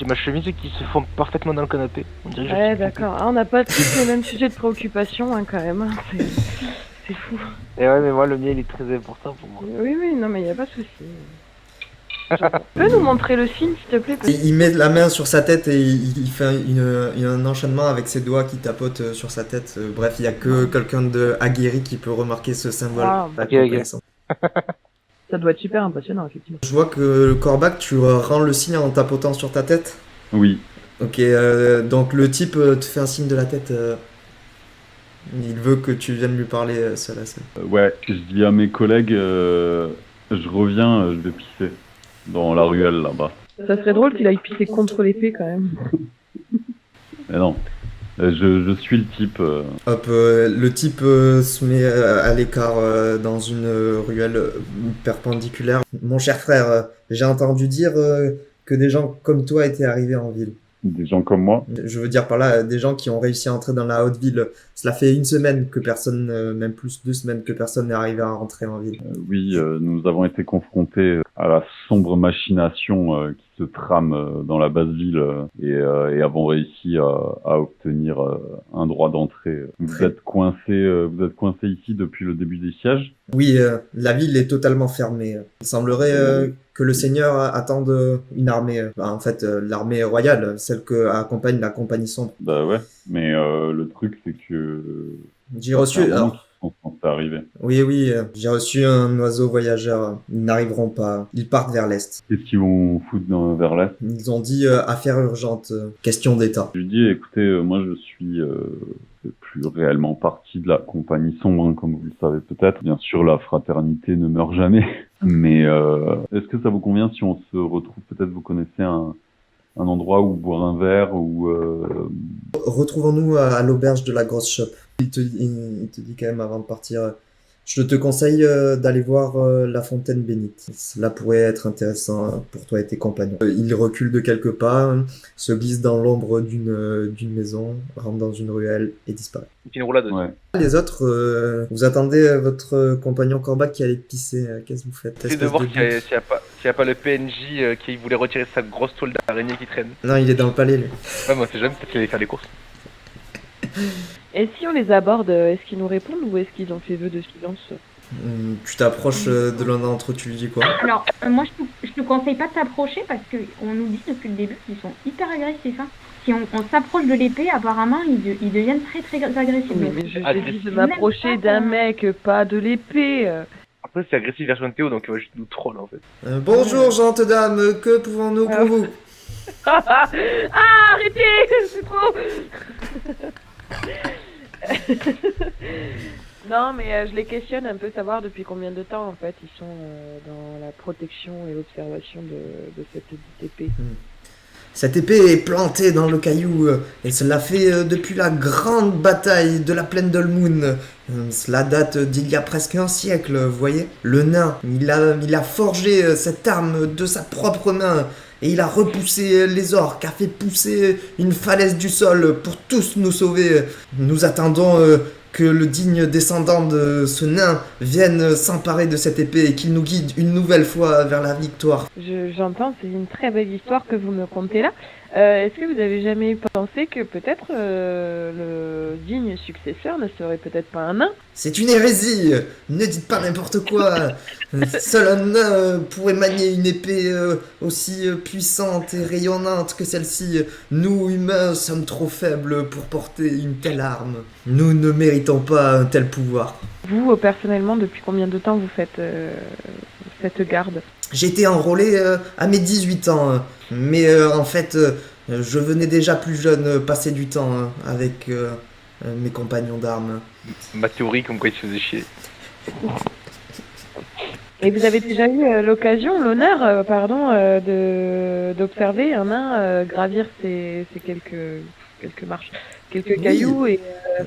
j'ai ma chemise qui se forme parfaitement dans le canapé. On dirait que je Ouais, suis d'accord. Ah, on n'a pas tous le même sujet de préoccupation, hein, quand même. C'est fou. Et ouais, mais moi, le mien, il est très important pour moi. Oui, oui, non, mais il n'y a pas de souci. Tu peux nous montrer le signe, s'il te plaît? Il met la main sur sa tête et il fait un enchaînement avec ses doigts qui tapotent sur sa tête. Bref, il n'y a que quelqu'un de aguerri qui peut remarquer ce symbole. Ah, ok, ok. Ça doit être super impressionnant, effectivement. Je vois que Corbac, tu rends le signe en tapotant sur ta tête. Oui. Ok, donc le type te fait un signe de la tête. Il veut que tu viennes lui parler seul à seul. Ouais, je dis à mes collègues, je reviens, je vais pisser dans la ruelle là-bas. Ça serait drôle qu'il aille pisser contre l'épée, quand même. Mais non, je suis le type. Hop, le type se met à l'écart dans une ruelle perpendiculaire. Mon cher frère, j'ai entendu dire que des gens comme toi étaient arrivés en ville. Des gens comme moi. Je veux dire par là, des gens qui ont réussi à entrer dans la haute ville. Cela fait une semaine que personne, même plus 2 semaines que personne n'est arrivé à rentrer en ville. Oui, nous avons été confrontés à la sombre machination qui se trame dans la basse ville et avons réussi à obtenir un droit d'entrée. Vous êtes coincé ici depuis le début des sièges? Oui, la ville est totalement fermée. Il semblerait que le Seigneur attende une armée. En fait, l'armée royale, celle que accompagne la compagnie sombre. Bah ouais, mais le truc c'est que J'ai reçu. Alors, sont censés arriver. oui, j'ai reçu un oiseau voyageur. Ils n'arriveront pas. Ils partent vers l'est. Qu'est-ce qu'ils vont foutre vers l'est? Ils ont dit affaire urgente, question d'État. Je lui dis, écoutez, moi je suis plus réellement partie de la compagnie sombre, hein, comme vous le savez peut-être. Bien sûr, la fraternité ne meurt jamais. Mais est-ce que ça vous convient si on se retrouve, peut-être vous connaissez un endroit où boire un verre ou Retrouvons-nous à l'auberge de la grosse shop. Il te dit quand même avant de partir, je te conseille d'aller voir la fontaine bénite. Cela pourrait être intéressant pour toi et tes compagnons. Il recule de quelques pas, se glisse dans l'ombre d'une maison, rentre dans une ruelle et disparaît. Une roulade. ouais. Les autres, vous attendez votre compagnon Corbac qui allait pisser. Qu'est-ce que vous faites? J'essaie de voir s'il y a pas le PNJ qui voulait retirer sa grosse toile d'araignée qui traîne. Non, il est dans le palais, lui. Ouais, moi, c'est jamais peut-être qu'il allait faire les courses. Et si on les aborde, est-ce qu'ils nous répondent ou est-ce qu'ils ont fait vœu de silence? Tu t'approches de l'un d'entre eux, tu lui dis quoi? Alors, moi, je te conseille pas de t'approcher parce qu'on nous dit depuis le début qu'ils sont hyper agressifs. Hein. Si on s'approche de l'épée, apparemment, ils deviennent très très agressifs. Mais je dis de m'approcher d'un mec, pas de l'épée. Après, c'est agressif version Théo, donc il va juste nous troll en fait. Bonjour, gentes dames, que pouvons-nous pour vous? Ah, arrêtez, c'est trop. Non, mais je les questionne un peu, savoir depuis combien de temps en fait ils sont dans la protection et l'observation de cette épée. Cette épée est plantée dans le caillou et cela fait depuis la grande bataille de la plaine d'Olmoun. Cela date d'il y a presque un siècle, vous voyez. Le nain, il a forgé cette arme de sa propre main et il a repoussé les orques, a fait pousser une falaise du sol pour tous nous sauver. Nous attendons que le digne descendant de ce nain vienne s'emparer de cette épée et qu'il nous guide une nouvelle fois vers la victoire. J'entends, c'est une très belle histoire que vous me contez là. Est-ce que vous avez jamais pensé que peut-être le digne successeur ne serait peut-être pas un nain? C'est une hérésie. Ne dites pas n'importe quoi. Seul un nain pourrait manier une épée aussi puissante et rayonnante que celle-ci. Nous, humains, sommes trop faibles pour porter une telle arme. Nous ne méritons pas un tel pouvoir. Vous, personnellement, depuis combien de temps vous faites cette garde? J'ai été enrôlé à mes 18 ans, mais en fait, je venais déjà plus jeune passer du temps avec mes compagnons d'armes. Ma théorie, comme quoi il se faisait chier. Et vous avez déjà eu l'honneur, d'observer un nain gravir ces quelques marches, quelques Oui. cailloux et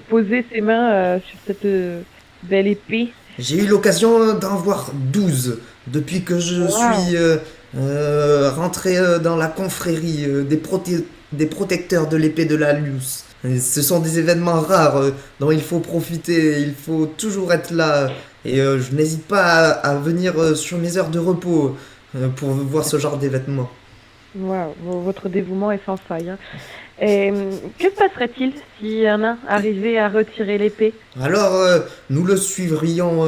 poser ses mains sur cette belle épée? J'ai eu l'occasion d'en voir 12 depuis que je suis rentré dans la confrérie des protecteurs de l'épée de la Luce. Et ce sont des événements rares dont il faut profiter, il faut toujours être là. Et je n'hésite pas à venir sur mes heures de repos pour voir ce genre d'événements. Waouh, votre dévouement est sans faille, hein. Et que se passerait-il si un nain arrivait à retirer l'épée? Alors, nous le suivrions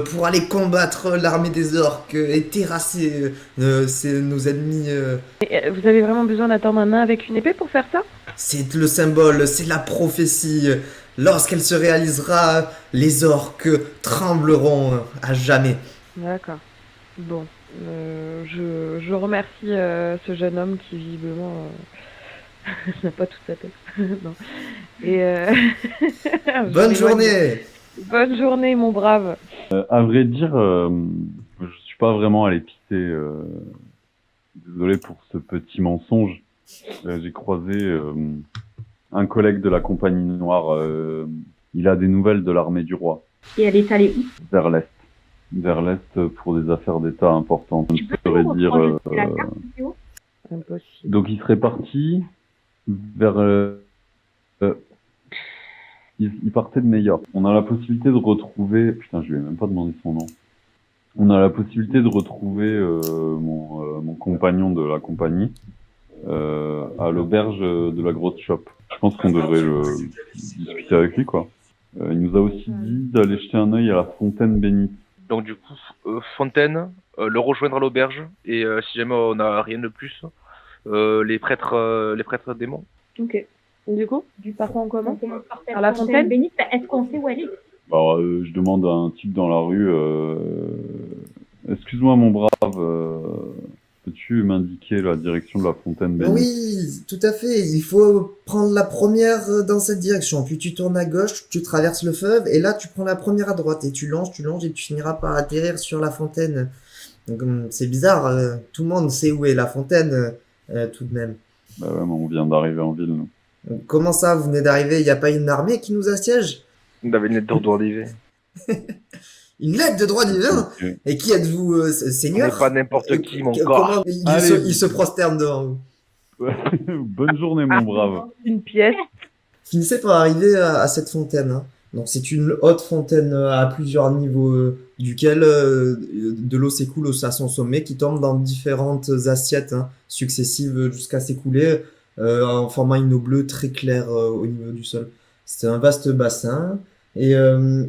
pour aller combattre l'armée des orques et terrasser nos ennemis. Et, vous avez vraiment besoin d'attendre un nain avec une épée pour faire ça? C'est le symbole, c'est la prophétie. Lorsqu'elle se réalisera, les orques trembleront à jamais. D'accord. Bon, je remercie ce jeune homme qui visiblement n'a pas toute sa tête. Non. Et je Bonne m'éloigne. journée. Bonne journée, mon brave. À vrai dire, je suis pas vraiment allé pisser. Désolé pour ce petit mensonge. J'ai croisé un collègue de la Compagnie Noire. Il a des nouvelles de l'armée du roi. Et elle est allée où? Vers l'est. Vers l'est pour des affaires d'État importantes. Tu peux Je saurais nous dire. reprojeter la carte, Théo? Impossible. Donc il serait parti vers. Il partait de Meilleur. On a la possibilité de retrouver. Putain, je lui ai même pas demandé son nom. On a la possibilité de retrouver mon compagnon de la compagnie à l'auberge de la grosse shop. Je pense qu'on devrait discuter avec lui, quoi. Il nous a aussi dit d'aller jeter un œil à la fontaine bénite. Donc du coup, Fontaine, le rejoindre à l'auberge, et si jamais on n'a rien de plus, les prêtres démons. Ok. Du coup, par quoi on commence? On commence par faire À la fontaine bénite. Est-ce qu'on sait où elle est? Alors, je demande à un type dans la rue, excuse-moi mon brave, peux-tu m'indiquer la direction de la fontaine bénite? Oui, tout à fait. Il faut prendre la première dans cette direction. Puis tu tournes à gauche, tu traverses le fleuve, et là tu prends la première à droite. Et tu longes, et tu finiras par atterrir sur la fontaine. Donc, c'est bizarre, tout le monde sait où est la fontaine, tout de même. Bah ouais, mais on vient d'arriver en ville, nous. Comment ça, vous venez d'arriver? Il n'y a pas une armée qui nous assiège? On avait une lettre d'ordre d'arrivée. Une lettre de droit divin? Ok. Et qui êtes-vous, On seigneur? n'est pas n'importe qui, mon Comment corps. il se prosterne devant vous? Bonne journée, mon brave. Une pièce. Finissez par arriver à cette fontaine, hein. Donc c'est une haute fontaine à plusieurs niveaux, duquel de l'eau s'écoule à son sommet, qui tombe dans différentes assiettes, hein, successives jusqu'à s'écouler en formant une eau bleue très claire au niveau du sol. C'est un vaste bassin, et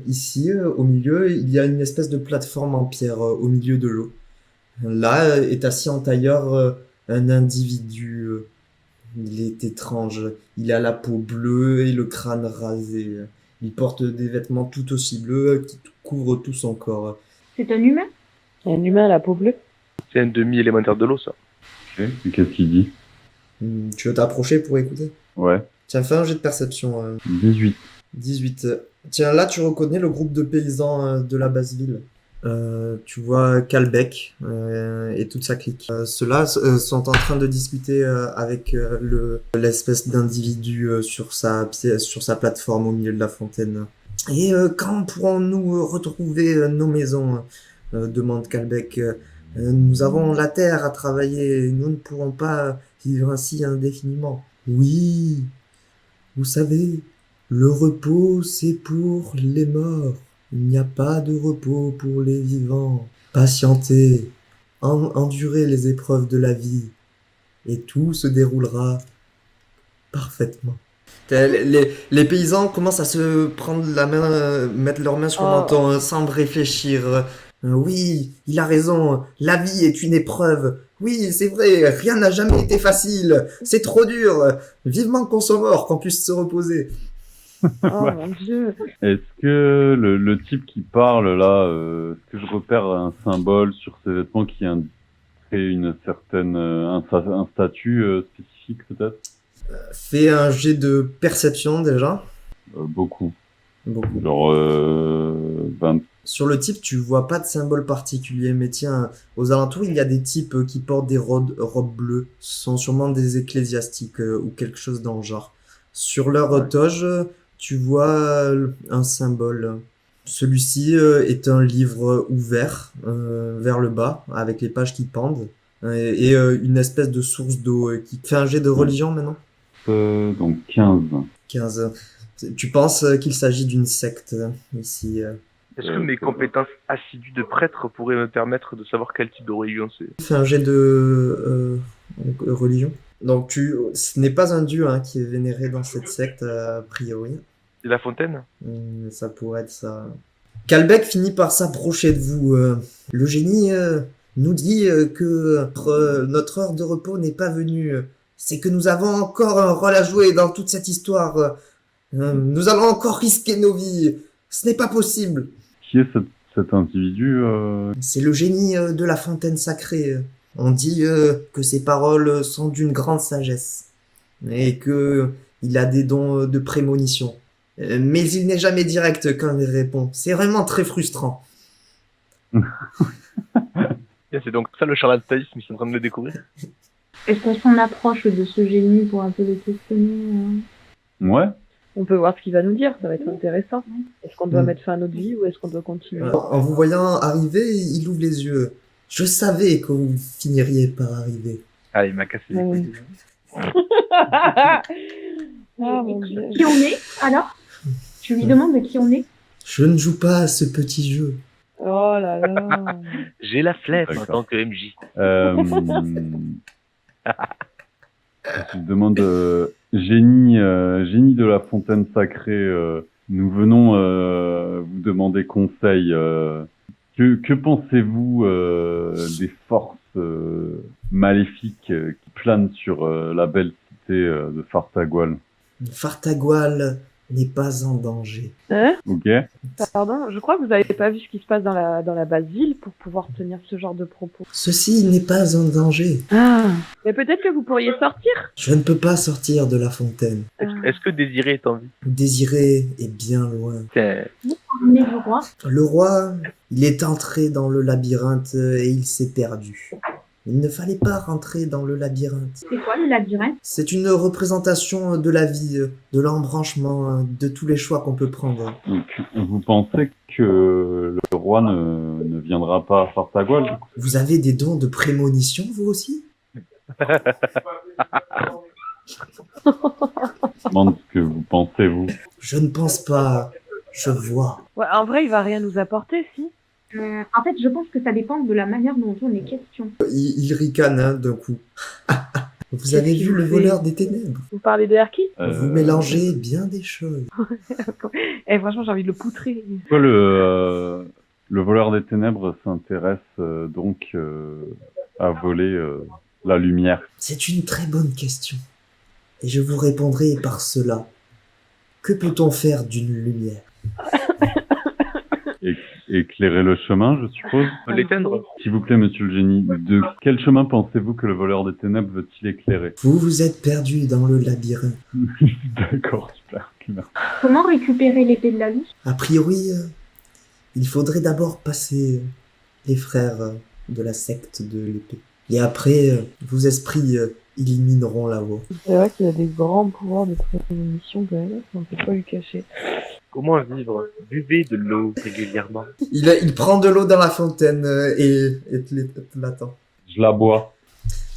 ici, au milieu, il y a une espèce de plateforme en pierre au milieu de l'eau. Là est assis en tailleur un individu. Il est étrange. Il a la peau bleue et le crâne rasé. Il porte des vêtements tout aussi bleus qui couvrent tout son corps. C'est un humain? Un humain à la peau bleue. C'est un demi-élémentaire de l'eau, ça. Ok. Et qu'est-ce qu'il dit? Tu veux t'approcher pour écouter? Ouais. Tiens, fais un jet de perception. 18. 18. Tiens, là, tu reconnais le groupe de paysans de la basse ville. Tu vois Calbec et toute sa clique. Ceux-là sont en train de discuter avec l'espèce d'individu sur sa plateforme au milieu de la fontaine. Et quand pourrons-nous retrouver nos maisons? Demande Calbec. Nous avons la terre à travailler et nous ne pourrons pas vivre ainsi indéfiniment. Oui, vous savez, le repos c'est pour les morts. Il n'y a pas de repos pour les vivants. Patientez, endurez les épreuves de la vie, et tout se déroulera parfaitement. Les paysans commencent à se prendre la main, mettre leurs mains sur le menton, sans réfléchir. Oui, il a raison, la vie est une épreuve. Oui, c'est vrai, rien n'a jamais été facile. C'est trop dur. Vivement qu'on soit mort, qu'on puisse se reposer. Oh mon dieu. Est-ce que le type qui parle là, est-ce que je repère un symbole sur ses vêtements qui indique une certaine un statut spécifique peut-être? Fais un jet de perception déjà. Beaucoup. Beaucoup. Genre 20. Sur le type, tu vois pas de symbole particulier, mais tiens, aux alentours, il y a des types qui portent des robes bleues. Ce sont sûrement des ecclésiastiques ou quelque chose dans le genre. Sur leur toge, tu vois un symbole. Celui-ci est un livre ouvert vers le bas, avec les pages qui pendent, et une espèce de source d'eau qui fait un jet de religion maintenant. Donc 15. 15. Tu penses qu'il s'agit d'une secte ici. Est-ce que mes compétences assidues de prêtre pourraient me permettre de savoir quel type de religion c'est? Fais un jet de religion. Donc ce n'est pas un dieu hein, qui est vénéré dans cette secte a priori. C'est la fontaine? Ça pourrait être ça. Kalbeck finit par s'approcher de vous. Le génie nous dit que notre heure de repos n'est pas venue. C'est que nous avons encore un rôle à jouer dans toute cette histoire. Nous allons encore risquer nos vies. Ce n'est pas possible. Qui est cet individu C'est le génie de la fontaine sacrée. On dit que ses paroles sont d'une grande sagesse et que il a des dons de prémonition. Mais il n'est jamais direct quand il répond. C'est vraiment très frustrant. C'est donc ça le charlatanisme, ils sont en train de le découvrir. Est-ce qu'on s'en approche de ce génie pour un peu le questionner Ouais. On peut voir ce qu'il va nous dire, ça va être intéressant. Est-ce qu'on doit mettre fin à notre vie ou est-ce qu'on doit continuer? En vous voyant arriver, il ouvre les yeux. Je savais que vous finiriez par arriver. Ah, il m'a cassé les couilles. Ah mon dieu. Qui on est, alors? Je lui demande de qui on est. Je ne joue pas à ce petit jeu. Oh là là. J'ai la flemme en D'accord. tant que MJ. Je demande génie de la fontaine sacrée. Nous venons vous demander conseil. Que pensez-vous des forces maléfiques qui planent sur la belle cité de Fartagwal? Fartagwal n'est pas en danger. Hein? Ok. Pardon, je crois que vous n'avez pas vu ce qui se passe dans la basse ville pour pouvoir tenir ce genre de propos. Ceci n'est pas en danger. Ah. Mais peut-être que vous pourriez sortir. Je ne peux pas sortir de la fontaine. Est-ce que Désiré est en vie? Désiré est bien loin. Tiens, On est du roi. Le roi, il est entré dans le labyrinthe et il s'est perdu. Il ne fallait pas rentrer dans le labyrinthe. C'est quoi le labyrinthe? C'est une représentation de la vie, de l'embranchement, de tous les choix qu'on peut prendre. Donc, vous pensez que le roi ne viendra pas à Fartagwal? Vous avez des dons de prémonition, vous aussi? Je demande ce que vous pensez, vous. Je ne pense pas. Je vois. Ouais, en vrai, il va rien nous apporter, si. En fait, je pense que ça dépend de la manière dont on les questions. Il ricane hein, d'un coup. Vous avez Qu'est-ce vu qu'il le fait voleur des ténèbres? Vous parlez de Erki? Vous mélangez bien des choses. Eh, franchement, j'ai envie de le poutrer. Pourquoi le voleur des ténèbres s'intéresse donc à voler la lumière? C'est une très bonne question. Et je vous répondrai par cela. Que peut-on faire d'une lumière? Éclairer le chemin, je suppose. l'éteindre? S'il vous plaît, monsieur le génie, de quel chemin pensez-vous que le voleur des ténèbres veut-il éclairer? Vous vous êtes perdu dans le labyrinthe. D'accord, super. Comment récupérer l'épée de la louche? A priori, il faudrait d'abord passer les frères de la secte de l'épée. Et après, vos esprits élimineront la voie. C'est vrai qu'il a des grands pouvoirs de prémonition quand même, on peut pas lui cacher. Comment vivre? Buvez de l'eau régulièrement. Il prend de l'eau dans la fontaine et l'attend. Je la bois.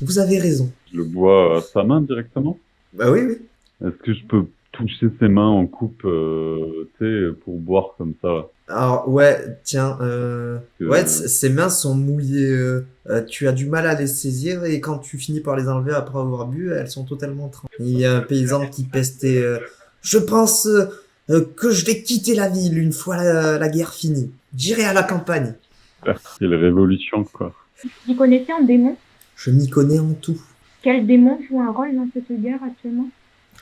Vous avez raison. Je le bois à sa main directement. Bah oui, oui. Est-ce que je peux toucher ses mains en coupe, tu sais, pour boire comme ça? Alors, ouais, tiens, ouais, ses mains sont mouillées. Tu as du mal à les saisir et quand tu finis par les enlever après avoir bu, elles sont totalement trempées. Il y a un paysan qui pestait. Je pense que je vais quitter la ville une fois la guerre finie. J'irai à la campagne. Quelle révolution, quoi. Vous connaissez un démon? Je m'y connais en tout. Quel démon joue un rôle dans cette guerre actuellement?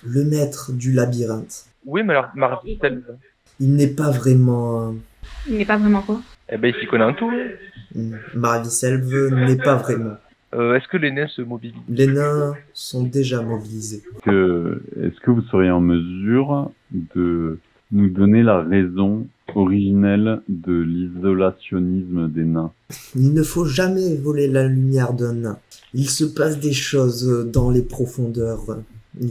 Le maître du labyrinthe. Oui, mais alors, Marvitel, Il n'est pas vraiment... Il n'est pas vraiment quoi? eh ben, il s'y connaît un tout. Marviselve n'est pas vraiment. Est-ce que les nains se mobilisent? Les nains sont déjà mobilisés. Est-ce que vous seriez en mesure de nous donner la raison originelle de l'isolationnisme des nains? Il ne faut jamais voler la lumière d'un nain. Il se passe des choses dans les profondeurs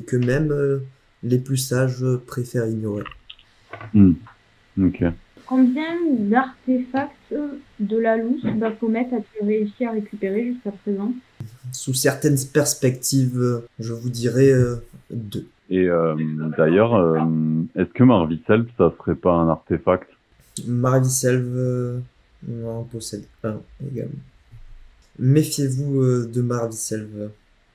que même les plus sages préfèrent ignorer. Ok. Combien d'artefacts de la louche Baphomet a-t-il réussi à récupérer jusqu'à présent? Sous certaines perspectives, je vous dirais 2. Et d'ailleurs, est-ce que Marviselb, ça serait pas un artefact? Marviselve en possède un également. Méfiez-vous de Marviselve.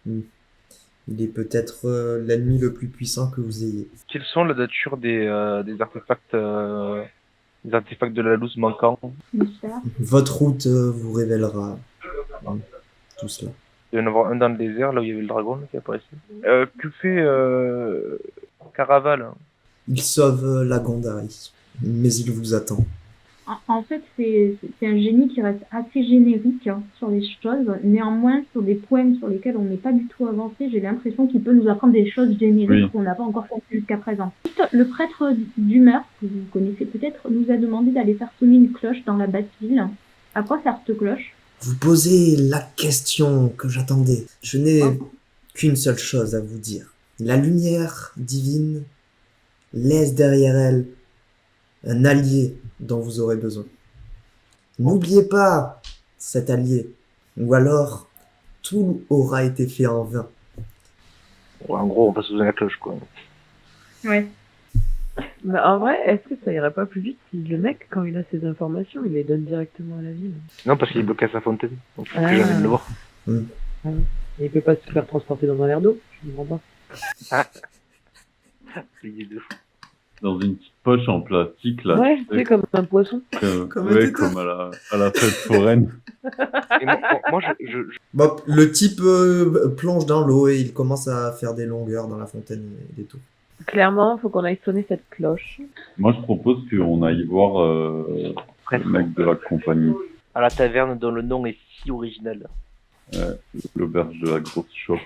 Il est peut-être l'ennemi le plus puissant que vous ayez. Quelles sont la nature des artefacts de la loose manquants? Mystère. Votre route vous révélera tout cela. Il va y en avoir un dans le désert, là où il y avait le dragon là, qui apparaissait. Que fait Caraval? Il sauve la Gondari, mais il vous attend. En fait, c'est un génie qui reste assez générique hein, sur les choses. Néanmoins, sur des poèmes sur lesquels on n'est pas du tout avancé, j'ai l'impression qu'il peut nous apprendre des choses génériques qu'on n'a pas encore compris jusqu'à présent. Le prêtre du meurtre, que vous connaissez peut-être, nous a demandé d'aller faire sonner une cloche dans la basse-ville. À quoi sert cette cloche? Vous posez la question que j'attendais. Je n'ai qu'une seule chose à vous dire. La lumière divine laisse derrière elle un allié dont vous aurez besoin. N'oubliez pas cet allié, ou alors tout aura été fait en vain. Ouais, en gros, on passe sous la cloche, quoi. Ouais. Bah, en vrai, est-ce que ça irait pas plus vite si le mec, quand il a ces informations, il les donne directement à la ville? Non, parce qu'il est bloqué à sa fontaine. Donc, il faut Ah. plus jamais le voir. Et il peut pas se faire transporter dans un verre d'eau? Je comprends pas. L'idée de fou. Dans une petite poche en plastique, là. Ouais, tu c'est comme un poisson. Comme un ouais, tétard. comme à la fête foraine. Et moi, je Bon, le type plonge dans l'eau et il commence à faire des longueurs dans la fontaine et des tours. Clairement, faut qu'on aille sonner cette cloche. Moi, je propose qu'on aille voir le mec de la compagnie, à la taverne dont le nom est si original. l'auberge de la grosse chope.